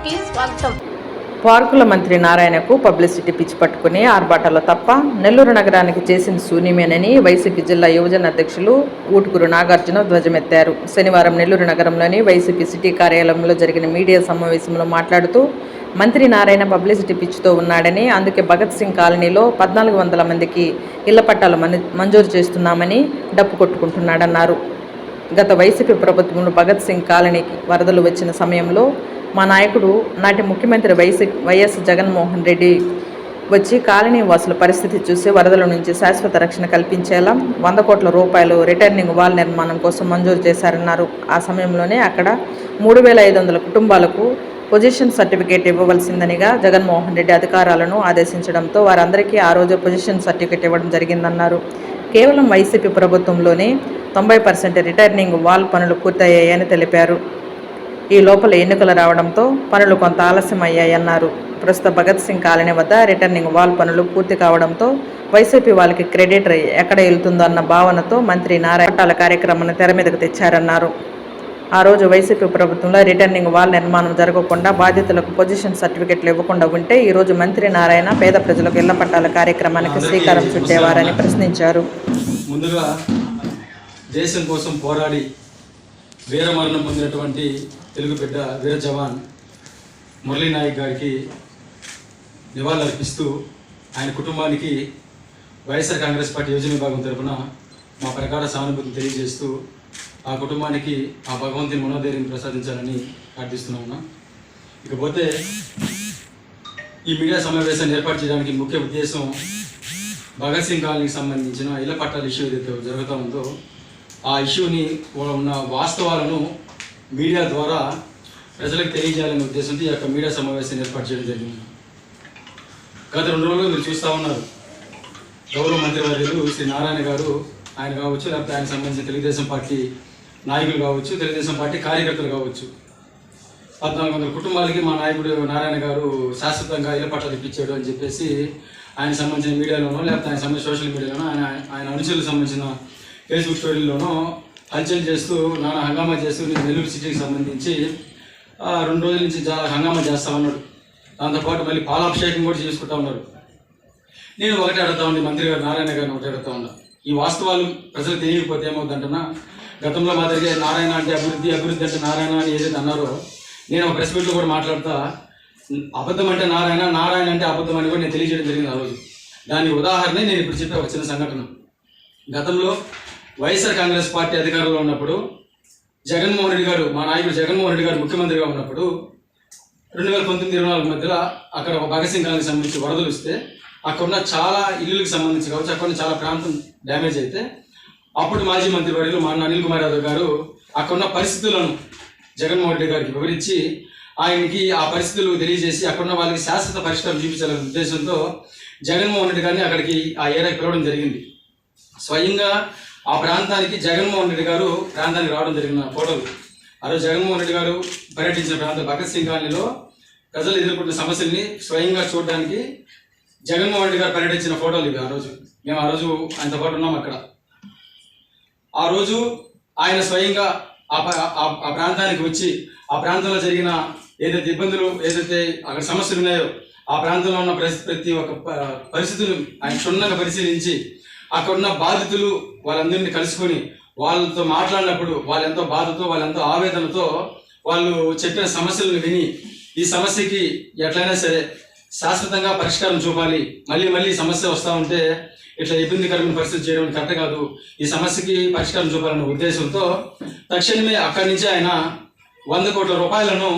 కి స్వాగతం. పార్కుల మంత్రి నారాయణకు పబ్లిసిటీ పిచ్చి పట్టుకుని ఆర్భాటాలు తప్ప నెల్లూరు నగరానికి చేసింది శూన్యమేనని వైసీపీ జిల్లా యువజన అధ్యక్షులు ఊటుకూరు నాగార్జున ధ్వజమెత్తారు. శనివారం నెల్లూరు నగరంలోని వైసీపీ సిటీ కార్యాలయంలో జరిగిన మీడియా సమావేశంలో మాట్లాడుతూ మంత్రి నారాయణ పబ్లిసిటీ పిచ్చితో ఉన్నాడని, అందుకే భగత్ సింగ్ కాలనీలో 1400 మందికి ఇళ్ల పట్టాలు మంజూరు చేస్తున్నామని డప్పు కొట్టుకుంటున్నాడన్నారు. గత వైసీపీ ప్రభుత్వంలో భగత్ సింగ్ కాలనీకి వరదలు వచ్చిన సమయంలో మా నాయకుడు నాటి ముఖ్యమంత్రి వైఎస్ జగన్మోహన్ రెడ్డి వచ్చి కాలనీ వాసుల పరిస్థితి చూసి వరదల నుంచి శాశ్వత రక్షణ కల్పించేలా 100 కోట్ల రూపాయలు రిటర్నింగ్ వాల్ నిర్మాణం కోసం మంజూరు చేశారన్నారు. ఆ సమయంలోనే అక్కడ 3500 కుటుంబాలకు పొజిషన్ సర్టిఫికేట్ ఇవ్వవలసిందనిగా జగన్మోహన్ రెడ్డి అధికారులను ఆదేశించడంతో వారందరికీ ఆ రోజు పొజిషన్ సర్టిఫికేట్ ఇవ్వడం జరిగిందన్నారు. కేవలం వైసీపీ ప్రభుత్వంలోనే 90% రిటర్నింగ్ వాల్ పనులు పూర్తయ్యాయని తెలిపారు. ఈ లోపల ఎన్నికలు రావడంతో పనులు కొంత ఆలస్యమయ్యాయన్నారు. ప్రస్తుత భగత్ సింగ్ కాలనీ వద్ద రిటర్నింగ్ వాల్ పనులు పూర్తి కావడంతో వైసీపీ వాళ్ళకి క్రెడిట్ ఎక్కడ వెళ్తుందో అన్న భావనతో మంత్రి నారాయణ పట్టాల కార్యక్రమాన్ని తెర మీదకు తెచ్చారన్నారు. ఆ రోజు వైసీపీ ప్రభుత్వంలో రిటర్నింగ్ వాల్ నిర్మాణం జరగకుండా బాధితులకు పొజిషన్ సర్టిఫికెట్లు ఇవ్వకుండా ఉంటే ఈరోజు మంత్రి నారాయణ పేద ప్రజలకు ఇళ్ల పట్టాల కార్యక్రమానికి శ్రీకారం చుట్టేవారని ప్రశ్నించారు. ముందుగా దేశం కోసం పోరాడి వీరమరణం పొందినటువంటి తెలుగు బిడ్డ వీర జవాన్ మురళీ నాయక్ గారికి నివాళులర్పిస్తూ ఆయన కుటుంబానికి వైఎస్ఆర్ కాంగ్రెస్ పార్టీ యువజన విభాగం తరఫున మా ప్రగాఢ సానుభూతిని తెలియజేస్తూ ఆ కుటుంబానికి ఆ భగవంతుని మనోధైర్యం ప్రసాదించాలని ప్రార్థిస్తున్నాము. ఇకపోతే ఈ మీడియా సమావేశాన్ని ఏర్పాటు చేయడానికి ముఖ్య ఉద్దేశం భగత్ సింగ్ కాలనీకి సంబంధించిన ఇళ్ల పట్టాల ఇష్యూ ఏదైతే జరుగుతూ ఉందో ఆ ఇష్యూని ఉన్న వాస్తవాలను మీడియా ద్వారా ప్రజలకు తెలియజేయాలనే ఉద్దేశంతో ఈ యొక్క మీడియా సమావేశాన్ని ఏర్పాటు చేయడం జరిగింది. గత 2 రోజులు మీరు చూస్తూ ఉన్నారు, గౌరవ మంత్రివర్యులు శ్రీ నారాయణ గారు ఆయన కావచ్చు, లేకపోతే ఆయనకు సంబంధించిన తెలుగుదేశం పార్టీ నాయకులు కావచ్చు, తెలుగుదేశం పార్టీ కార్యకర్తలు కావచ్చు, 1400 కుటుంబాలకి మా నాయకుడు నారాయణ గారు శాశ్వతంగా ఇళ్ల పట్టాలు ఇప్పించాడు అని చెప్పేసి ఆయన సంబంధించిన మీడియాలోనో లేకపోతే ఆయన సంబంధించిన సోషల్ మీడియాలోనో ఆయన అనుచరులకు సంబంధించిన ఫేస్బుక్ స్టోరీల్లోనూ హల్చల్ చేస్తూ నానా హంగామా చేస్తూ నెల్లూరు సిటీకి సంబంధించి 2 రోజుల నుంచి చాలా హంగామా చేస్తూ ఉన్నాడు. దాంతోపాటు మళ్ళీ పాలాభిషేకం కూడా చేసుకుంటా ఉన్నారు. నేను ఒకటే అడుగుతా ఉండి మంత్రి గారు నారాయణ గారిని ఒకటే అడుగుతా ఉన్నా, ఈ వాస్తవాలు ప్రజలు తెలియకపోతే ఏమవుతుందంటున్నా, గతంలో మాదిరిగా నారాయణ అంటే అభివృద్ధి అంటే నారాయణ అని ఏదైతే అన్నారో నేను ఒక ప్రెస్ మీట్లో కూడా మాట్లాడుతా అబద్ధం అంటే నారాయణ, నారాయణ అంటే అబద్ధం అని కూడా నేను తెలియజేయడం జరిగింది ఆ రోజు. దాని ఉదాహరణ నేను ఇప్పుడు చెప్పే ఒక చిన్న సంఘటన. గతంలో వైఎస్ఆర్ కాంగ్రెస్ పార్టీ అధికారంలో ఉన్నప్పుడు జగన్మోహన్ రెడ్డి గారు, మా నాయకుడు జగన్మోహన్ రెడ్డి గారు ముఖ్యమంత్రిగా ఉన్నప్పుడు 2019-24 మధ్యలో అక్కడ ఒక భగత్ సింగ్ కాలనీకి సంబంధించి వరదలు వస్తే అక్కడున్న చాలా ఇల్లులకు సంబంధించి కావచ్చు, అక్కడున్న చాలా ప్రాంతం డ్యామేజ్ అయితే అప్పుడు మాజీ మంత్రి వర్యులు మా అనిల్ కుమార్ యాదవ్ గారు అక్కడున్న పరిస్థితులను జగన్మోహన్ రెడ్డి గారికి వివరించి ఆయనకి ఆ పరిస్థితులు తెలియజేసి అక్కడున్న వాళ్ళకి శాశ్వత పరిష్కారం చూపించాలనే ఉద్దేశంతో జగన్మోహన్ రెడ్డి గారిని అక్కడికి ఆ ఏరియాకి పిలవడం జరిగింది. స్వయంగా ఆ ప్రాంతానికి జగన్మోహన్ రెడ్డి గారు ప్రాంతానికి రావడం జరిగిన ఫోటోలు. ఆ రోజు జగన్మోహన్ రెడ్డి గారు పర్యటించిన ప్రాంతం భగత్ సింగ్ కాలనీలో ప్రజలు ఎదుర్కొంటున్న సమస్యల్ని స్వయంగా చూడడానికి జగన్మోహన్ రెడ్డి గారు పర్యటించిన ఫోటోలు ఇవి. మేము ఆ రోజు ఆయనతో పాటు ఉన్నాం అక్కడ. ఆ రోజు ఆయన స్వయంగా ఆ ప్రాంతానికి వచ్చి ఆ ప్రాంతంలో జరిగిన ఏదైతే ఇబ్బందులు, ఏదైతే అక్కడ సమస్యలు ఉన్నాయో ఆ ప్రాంతంలో ఉన్న ప్రతి ఒక్క పరిస్థితులు ఆయన క్షుణ్ణంగా పరిశీలించి అక్కడున్న బాధితులు వాళ్ళందరినీ కలుసుకొని వాళ్ళతో మాట్లాడినప్పుడు వాళ్ళెంతో బాధతో, వాళ్ళెంతో ఆవేదనతో వాళ్ళు చెప్పిన సమస్యలను విని ఈ సమస్యకి ఎట్లయినా సరే శాశ్వతంగా పరిష్కారం చూపాలి, మళ్ళీ సమస్య వస్తూ ఉంటే ఇట్లా ఇబ్బందికరమైన పరిస్థితి చేయడం కరెక్ట్ కాదు, ఈ సమస్యకి పరిష్కారం చూపాలన్న ఉద్దేశంతో తక్షణమే అక్కడి నుంచి ఆయన 100 కోట్ల రూపాయలను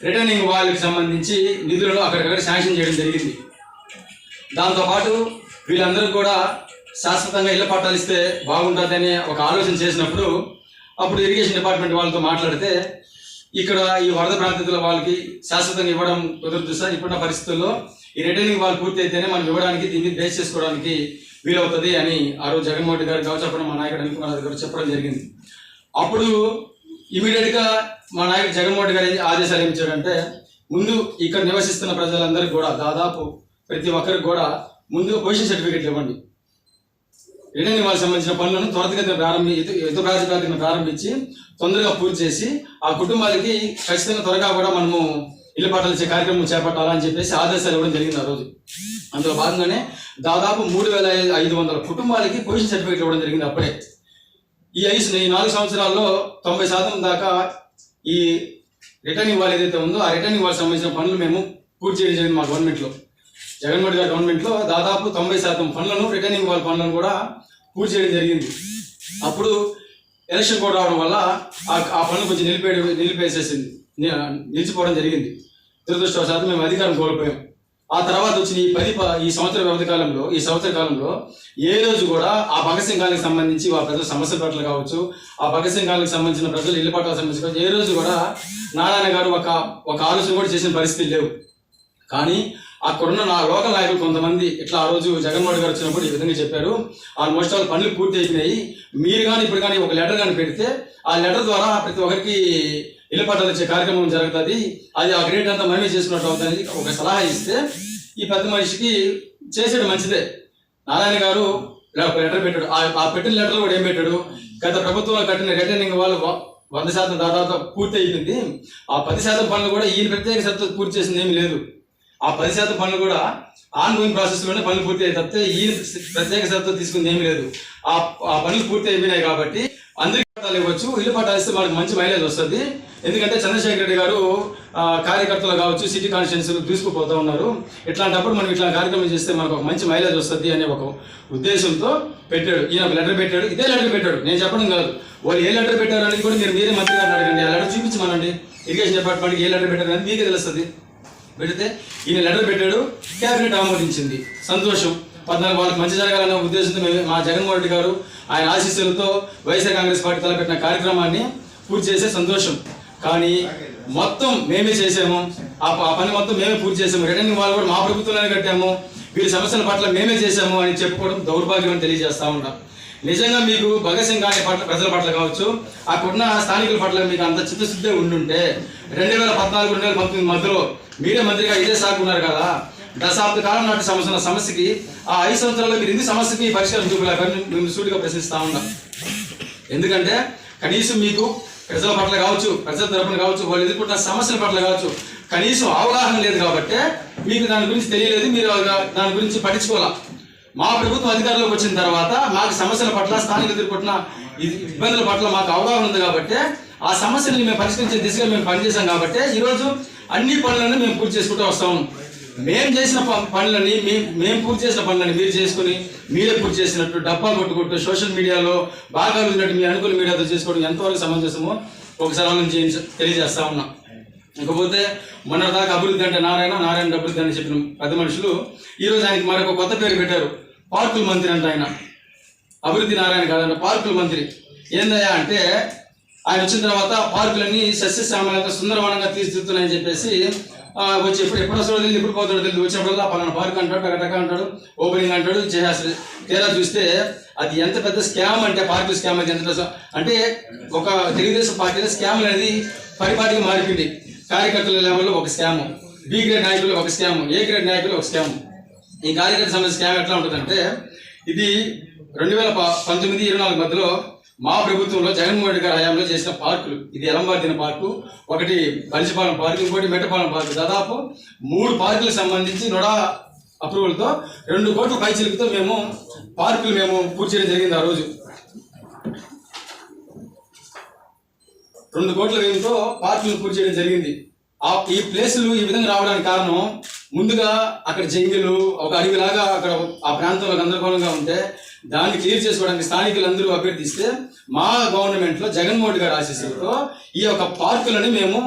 రిటర్నింగ్ వాళ్ళకి సంబంధించి నిధులను అక్కడికక్కడ శాంక్షన్ చేయడం జరిగింది. దాంతోపాటు వీళ్ళందరూ కూడా శాశ్వతంగా ఇళ్ల పట్టాలు ఇస్తే బాగుంటుందని ఒక ఆలోచన చేసినప్పుడు అప్పుడు ఇరిగేషన్ డిపార్ట్మెంట్ వాళ్ళతో మాట్లాడితే ఇక్కడ ఈ వరద ప్రాంతాల వాళ్ళకి శాశ్వతంగా ఇవ్వడం కుదరదు సార్, ఇప్పుడున్న పరిస్థితుల్లో ఈ రిటర్నింగ్ వాళ్ళు పూర్తి అయితేనే మనం ఇవ్వడానికి దీన్ని బేస్ చేసుకోవడానికి వీలవుతుంది అని ఆ రోజు జగన్మోహన్ రెడ్డి గారు కావచ్చు, మా నాయకుడు అనిల్ కుమార్ గారు చెప్పడం జరిగింది. అప్పుడు ఇమీడియట్గా మా నాయకుడు జగన్మోహన్ రెడ్డి గారు ఆదేశాలు ఏమి ఇచ్చాడంటే, ముందు ఇక్కడ నివసిస్తున్న ప్రజలందరికీ కూడా దాదాపు ప్రతి ఒక్కరికి కూడా ముందు పొజిషన్ సర్టిఫికెట్లు ఇవ్వండి, రిటర్నింగ్ వాళ్ళకి సంబంధించిన పనులను యుద్ధ ప్రాతిపదికన ప్రారంభించి తొందరగా పూర్తి చేసి ఆ కుటుంబాలకి ఖచ్చితంగా త్వరగా కూడా మనము ఇల్లు పట్టాలు ఇచ్చే కార్యక్రమం చేపట్టాలని చెప్పేసి ఆదేశాలు ఇవ్వడం జరిగింది ఆ రోజు. అందులో భాగంగానే దాదాపు 3,500 కుటుంబాలకి పొజిషన్ సర్టిఫికేట్ ఇవ్వడం జరిగింది అప్పుడే. ఈ 4 సంవత్సరాల్లో 90% దాకా ఈ రిటర్నింగ్ వాల్ ఏదైతే ఉందో ఆ రిటర్నింగ్ వాల్ సంబంధించిన పనులు మేము పూర్తి చేయడం జరిగింది. మా గవర్నమెంట్లో, జగన్మోహన్ గారి గవర్నమెంట్లో దాదాపు 90% పనులను, రిటర్నింగ్ వాల్ పనులను కూడా పూర్తి చేయడం జరిగింది. అప్పుడు ఎలక్షన్ కోడ్ రావడం వల్ల ఆ పనులు కొంచెం నిలిచిపోవడం జరిగింది. దురదృష్టవశాత్తు మేము అధికారం కోల్పోయాం. ఆ తర్వాత వచ్చిన ఈ సంవత్సర వ్యవధి కాలంలో, ఈ సంవత్సర కాలంలో ఏ రోజు కూడా ఆ భగత్ సింగ్ కాలనికి సంబంధించి ఆ ప్రజల సమస్యల పట్ల కావచ్చు, ఆ భగత్ సింగ్ కాలనికి సంబంధించిన ప్రజలు ఇళ్ల పట్ల సంబంధించి ఏ రోజు కూడా నారాయణ గారు ఒక ఆలోచన కూడా చేసిన పరిస్థితి లేవు. కానీ అక్కడున్న లోకల్ నాయకులు కొంతమంది ఇట్లా ఆ రోజు జగన్మోహన్ గారు వచ్చినప్పుడు ఈ విధంగా చెప్పారు, ఆల్మోస్ట్ ఆల్ పనులు పూర్తి అయిపోయినాయి, మీరు కానీ ఇప్పుడు కానీ ఒక లెటర్ కానీ పెడితే ఆ లెటర్ ద్వారా ప్రతి ఒక్కరికి ఇళ్ల పట్టాలు ఇచ్చే కార్యక్రమం జరుగుతుంది, అది ఆ గ్రేట్ అంతా మనమే చేసుకున్నట్టు అవుతుంది ఒక సలహా ఇస్తే ఈ పెద్ద మనిషికి చేసేది మంచిదే. నారాయణ గారు లెటర్ పెట్టాడు. ఆ పెట్టిన లెటర్లో కూడా ఏం పెట్టాడు, గత ప్రభుత్వంలో కట్టిన రిటర్నింగ్ వాళ్ళు 100% దాదాపు పూర్తి అయిపోయింది, ఆ 10% పనులు కూడా ఈయన ప్రత్యేక శ్రద్ధ పూర్తి చేసింది ఏమీ లేదు, ఆ 10% పనులు కూడా ఆన్ గోయింగ్ ప్రాసెస్ లోనే పనులు పూర్తి అయ్యి తప్పితే ఈయన ప్రత్యేక శ్రద్ధ తీసుకుంది ఏమీ లేదు. ఆ పనులు పూర్తి అయిపోయినాయి కాబట్టి అందరికీ పట్టాలు ఇవ్వచ్చు. ఇల్లు పట్టాలు ఇస్తే మనకు మంచి మైలేజ్ వస్తుంది. ఎందుకంటే చంద్రశేఖర్ రెడ్డి గారు కార్యకర్తలు కావచ్చు, సిటీ కాన్స్టిట్యున్సీలు తీసుకుపోతూ ఉన్నారు. ఇట్లాంటప్పుడు మనం ఇట్లా కార్యక్రమం చేస్తే మనకు ఒక మంచి మైలేజ్ వస్తుంది అనే ఒక ఉద్దేశంతో పెట్టాడు. ఈయన ఒక లెటర్ పెట్టాడు, ఇదే లెటర్ పెట్టాడు, నేను చెప్పడం కాదు. వాళ్ళు ఏ లెటర్ పెట్టారు అనేది కూడా మీరే మంత్రి గారిని అడగండి. ఆ లెటర్ చూపించమనండి, ఇరిగేషన్ డిపార్ట్మెంట్కి ఏ లెటర్ పెట్టారు అనేది మీకే తెలుస్తుంది. పెడితే ఈయన లెటర్ పెట్టాడు, క్యాబినెట్ ఆమోదించింది, సంతోషం. 14 వాళ్ళకి మంచి జరగాలనే ఉద్దేశంతో మా జగన్మోహన్ రెడ్డి గారు ఆయన ఆశీస్సులతో వైఎస్ఆర్ కాంగ్రెస్ పార్టీ తలపెట్టిన కార్యక్రమాన్ని పూర్తి చేసే సంతోషం. కానీ మొత్తం మేమే చేసాము, ఆ పని మొత్తం మేమే పూర్తి చేసాము, రిటర్నింగ్ వాళ్ళు కూడా మా ప్రభుత్వంలోనే కట్టాము, వీరి సమస్యల పట్ల మేమే చేసాము అని చెప్పుకోవడం దౌర్భాగ్యం అని తెలియజేస్తా ఉంటాం. నిజంగా మీకు భగత్ సింగ్ కాలనీ పట్ల, ప్రజల పట్ల కావచ్చు, అక్కడున్న స్థానికుల పట్ల మీకు అంత చిత్తశుద్ధి ఉండుంటే 2014-2019 మధ్యలో మీరే మంత్రిగా ఇదే సాగున్నారు కదా, దశాబ్ద కాలం నాటి సమస్యకి ఆ 5 సంవత్సరాల్లో మీరు ఎందుకు సమస్యకి పరిష్కారం చూపలేకని మేము సూటిగా ప్రశ్నిస్తా ఉన్నాం. ఎందుకంటే కనీసం మీకు ప్రజల పట్ల కావచ్చు, ప్రజల తరపున కావచ్చు, వాళ్ళు ఎదుర్కొంటున్న సమస్యల పట్ల కావచ్చు కనీసం అవగాహన లేదు కాబట్టి మీకు దాని గురించి తెలియలేదు, మీరు దాని గురించి పట్టించుకోవాలా. మా ప్రభుత్వం అధికారంలోకి వచ్చిన తర్వాత మాకు సమస్యల పట్ల, స్థానికులు ఎదుర్కొంటున్న ఇబ్బందుల పట్ల మాకు అవగాహన ఉంది కాబట్టి ఆ సమస్యలను మేము పరిష్కరించే దిశగా మేము పనిచేసాం కాబట్టి ఈరోజు అన్ని పనులను మేము పూర్తి చేసుకుంటూ వస్తాము. మేము చేసిన పనులని, మేము పూర్తి చేసిన పనులని మీరు చేసుకుని మీరే పూర్తి చేసినట్టు డబ్బా కొట్టుకుంటూ సోషల్ మీడియాలో బాగా ఉన్నట్టు మీ అనుకూల మీడియాతో చేసుకోవడం ఎంతవరకు సమంజసమో ఒకసారి ఆలోచన తెలియజేస్తా ఉన్నాం. ఇకపోతే మొన్నటిదాకా అభివృద్ధి అంటే నారాయణ అభివృద్ధి అని చెప్పిన పెద్ద మనుషులు ఈరోజు ఆయనకి మరొక కొత్త పేరు పెట్టారు, పార్కుల మంత్రి అంటే. ఆయన అభివృద్ధి నారాయణ కాదంటే పార్కుల మంత్రి. ఏందయ్యా అంటే ఆయన వచ్చిన తర్వాత పార్కులన్నీ సస్యశ్యామలంగా సుందరవనంగా తీర్చిదిద్దుతున్నాయని చెప్పేసి వచ్చి ఎప్పుడు వస్తాడో తెలియదు, ఎప్పుడు పోతాడో తెలియదు, వచ్చినప్పుడల్లా పలానా పార్క్ అంటాడు, టక అంటాడు, ఓపెనింగ్ అంటాడు, చేసేస్తాడు. తీరా చూస్తే అది ఎంత పెద్ద స్కామ్ అంటే, పార్కుల స్కామ్ అది ఎంత అంటే ఒక తెలుగుదేశం పార్టీలో స్కామ్ అనేది పరిపాటిగా మారిపోయింది. కార్యకర్తల లెవెల్లో ఒక స్కామ్, బి గ్రేడ్ నాయకులు ఒక స్కామ్, ఏ గ్రేడ్ నాయకులు ఒక స్కామ్. ఈ కార్యకర్త సంబంధించిన స్కామ్ ఎట్లా ఉంటుందంటే, ఇది 2019-24 మధ్యలో మా ప్రభుత్వంలో జగన్మోహన్ రెడ్డి గారి హయాంలో చేసిన పార్కులు, ఇది ఎలంబార్దిన పార్కు, ఒకటి బలిసిపాలెం పార్కు, ఇంకోటి మెట్టపాలెం పార్కు, దాదాపు 3 పార్కులకు సంబంధించి నోడా అప్రూవల్తో 2 కోట్ల పైచిలుకుతో మేము పార్కులు మేము పూర్తి చేయడం జరిగింది. ఆ రోజు 2 కోట్ల వ్యయంతో పార్కులు పూర్తి చేయడం జరిగింది. ఈ ప్లేసులు ఈ విధంగా రావడానికి కారణం, ముందుగా అక్కడ జంగిలు, ఒక అడవిలాగా అక్కడ ఆ ప్రాంతంలో గందరగోళంగా ఉంటే దాన్ని క్లియర్ చేసుకోవడానికి స్థానికులందరూ అభ్యర్థిస్తే మా గవర్నమెంట్లో జగన్మోహన్ గారి ఆశీస్సులతో ఈ యొక్క పార్కులని మేము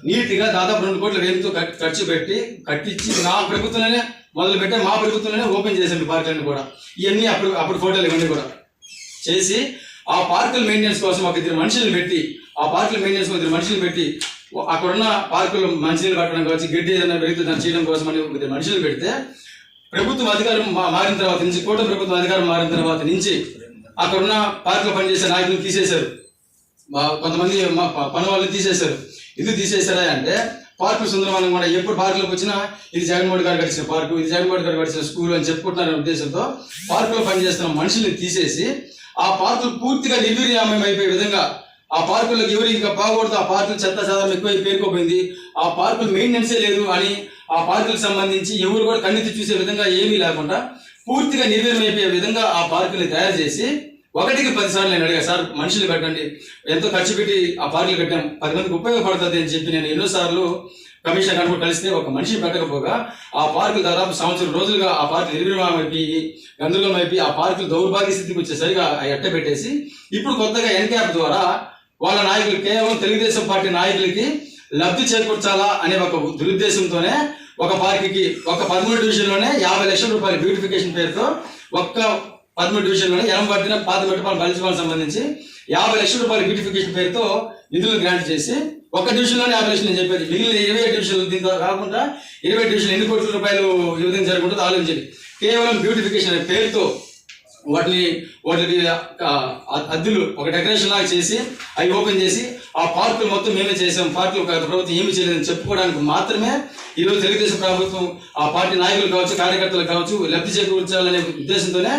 నీట్గా దాదాపు 2 కోట్ల వ్యయంతో ఖర్చు పెట్టి కట్టించి మా ప్రభుత్వంలోనే మొదలుపెట్టే, మా ప్రభుత్వంలోనే ఓపెన్ చేసాం ఈ పార్కులన్నీ కూడా. ఇవన్నీ అప్పుడు ఫోటోలు ఇవన్నీ కూడా చేసి ఆ పార్కుల మెయింటెనెన్స్ కోసం ఒక 2 మనుషులను పెట్టి, ఆ పార్కుల మెయింటెనెన్స్ 2 మనుషులు పెట్టి, అక్కడున్న పార్కులు మంచినీళ్ళు పట్టడం కావచ్చు, గడ్డి ఏదైనా పెరిగితే దాన్ని చేయడం కోసం అని 2 మనుషులు పెడితే ప్రభుత్వం అధికారం మారిన తర్వాత నుంచి, కూటమి ప్రభుత్వం అధికారం మారిన తర్వాత నుంచి అక్కడున్న పార్కులో పనిచేసే నాయకులను తీసేశారు, కొంతమంది పని వాళ్ళని తీసేశారు. ఎందుకు తీసేశారా అంటే పార్కులు సుందరవనం కూడా ఎప్పుడు పార్కులోకి వచ్చినా ఇది జగన్మోహన్ గారు గడిచిన పార్కు, ఇది జగన్మోహన్ గారు గడిచిన స్కూల్ అని చెప్పుకుంటున్నారనే ఉద్దేశంతో పార్కులో పనిచేస్తున్న మనుషుల్ని తీసేసి ఆ పార్కులు పూర్తిగా నిర్వీర్యామయం అయిపోయే విధంగా ఆ పార్కులకు ఎవరు ఇంకా బాగూడదు, ఆ పార్కులు చెత్త చెదారం ఎక్కువ పేరుకోపోయింది, ఆ పార్కులు మెయింటెనెన్సే లేదు అని ఆ పార్కులకు సంబంధించి ఎవరు కూడా కన్నెత్తి చూసే విధంగా ఏమీ లేకుండా పూర్తిగా నిర్వీర్యమైపోయే విధంగా ఆ పార్కుని తయారు చేసి 1కి 10 సార్లు నేను అడిగా, సార్ మనుషులు పెట్టండి, ఎంతో ఖర్చు పెట్టి ఆ పార్కులు కట్టాం, 10 మందికి ఉపయోగపడుతుంది అని చెప్పి నేను ఎన్నోసార్లు కమిషనర్ గారు కూడా కలిస్తే ఒక మనిషిని పెట్టకపోగా ఆ పార్కులు దాదాపు సంవత్సరం రోజులుగా ఆ పార్కులు నిర్వీర్యమైపోయి గందరగోళం అయిపోయి ఆ పార్కులు దౌర్భాగ్య స్థితికి వచ్చేసరిగా అట్ట పెట్టేసి ఇప్పుడు కొత్తగా ఎన్క్యాప్ ద్వారా వాళ్ళ నాయకులు కేవలం తెలుగుదేశం పార్టీ నాయకులకి లబ్ధి చేకూర్చాలా అనే ఒక దురుద్దేశంతోనే ఒక పార్కుకి ఒక 13 డివిజన్లోనే 50 లక్షల రూపాయల బ్యూటిఫికేషన్ పేరుతో ఒక్క 13 డివిజన్లోనే ఎలంపట్టిన పాతమెట్టపాలెం బలిసిపాలెం సంబంధించి 50 లక్షల రూపాయల బ్యూటిఫికేషన్ పేరుతో నిధులు గ్రాంట్ చేసి ఒక డివిజన్లోనే 50 లక్షలు నేను చెప్పేది, మిగిలిన 20 డివిజన్లు దీంతో కాకుండా 20 డివిజన్లు ఎన్ని కోట్ల రూపాయలు ఈ విధంగా జరుగుతుందో ఆలోచించండి. కేవలం బ్యూటిఫికేషన్ అనే పేరుతో వాటికి అద్దులు ఒక డెకరేషన్ లాగా చేసి అవి ఓపెన్ చేసి ఆ పార్కులు మొత్తం మేమే చేసాం, పార్కులు ప్రభుత్వం ఏమి చేయలేదని చెప్పుకోవడానికి మాత్రమే ఈరోజు తెలుగుదేశం ప్రభుత్వం ఆ పార్టీ నాయకులు కావచ్చు, కార్యకర్తలు కావచ్చు లబ్ధి చేకూర్చాలనే ఉద్దేశంతోనే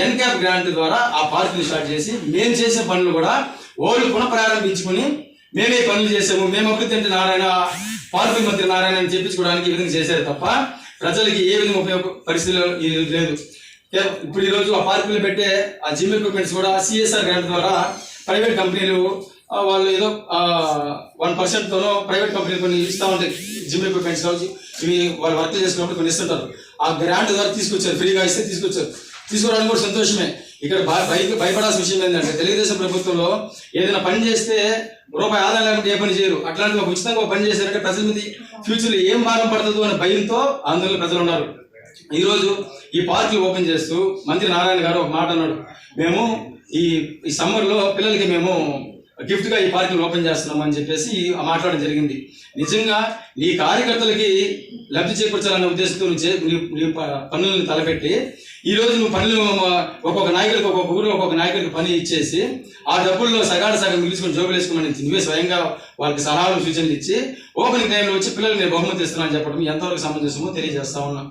ఎన్క్యాప్ గ్రాంట్ ద్వారా ఆ పార్కుని స్టార్ట్ చేసి మేము చేసే పనులు కూడా వాళ్ళు పునఃప్రారంభించుకుని మేమే పనులు చేసాము, మేము అభివృద్ధి అంటే నారాయణ పార్కుల మంత్రి నారాయణ అని చెప్పించుకోవడానికి ఈ విధంగా చేశారు తప్ప ప్రజలకి ఏ విధంగా ఉపయోగ పరిస్థితిలో లేదు. ఇప్పుడు ఈ రోజు ఆ పార్కులు పెట్టే ఆ జిమ్ ఎక్విప్మెంట్స్ కూడా CSR గ్రాంట్ ద్వారా ప్రైవేట్ కంపెనీలు వాళ్ళు ఏదో 1%తోనో ప్రైవేట్ కంపెనీలు కొన్ని ఇస్తూ ఉంటాయి, జిమ్ ఎక్విప్మెంట్స్ కావచ్చు, ఇవి వాళ్ళు వర్క్ చేసుకున్నప్పుడు కొన్ని ఇస్తుంటారు. ఆ గ్రాంట్ ద్వారా తీసుకొచ్చారు, ఫ్రీగా ఇస్తే తీసుకురావడం కూడా సంతోషమే. ఇక్కడ భయపడాల్సిన విషయం ఏంటంటే తెలుగుదేశం ప్రభుత్వంలో ఏదైనా పని చేస్తే రూపాయి ఆదాయం లేకపోతే ఏ పని చేయరు, అట్లాంటి ఉచితంగా పని చేశారంటే ప్రజల మీద ఫ్యూచర్లో ఏం భారం పడుతుందో అనే భయంతో ఆందోళన ప్రజలు ఉన్నారు. ఈరోజు ఈ పార్కులు ఓపెన్ చేస్తూ మంత్రి నారాయణ గారు ఒక మాట అన్నాడు, మేము ఈ సమ్మర్లో పిల్లలకి మేము గిఫ్ట్గా ఈ పార్కులు ఓపెన్ చేస్తున్నాం అని చెప్పేసి మాట్లాడడం జరిగింది. నిజంగా నీ కార్యకర్తలకి లబ్ధి చేకూర్చాలన్న ఉద్దేశంతో నీ పనులను తలపెట్టి ఈరోజు నువ్వు పనులు ఒక్కొక్క నాయకుడికి ఒక్కొక్క ఊరిలో ఒక్కొక్క నాయకుడికి పని ఇచ్చేసి ఆ డబ్బుల్లో సగం మిగిల్చుకొని జోబులు వేసుకోమని నువ్వే స్వయంగా వాళ్ళకి సలహాలు సూచనలు ఇచ్చి ఓపెనింగ్ టైంలో వచ్చి పిల్లలు నేను బహుమతి ఇస్తున్నాను చెప్పడం ఎంతవరకు సమంజసమో తెలియజేస్తా ఉన్నా.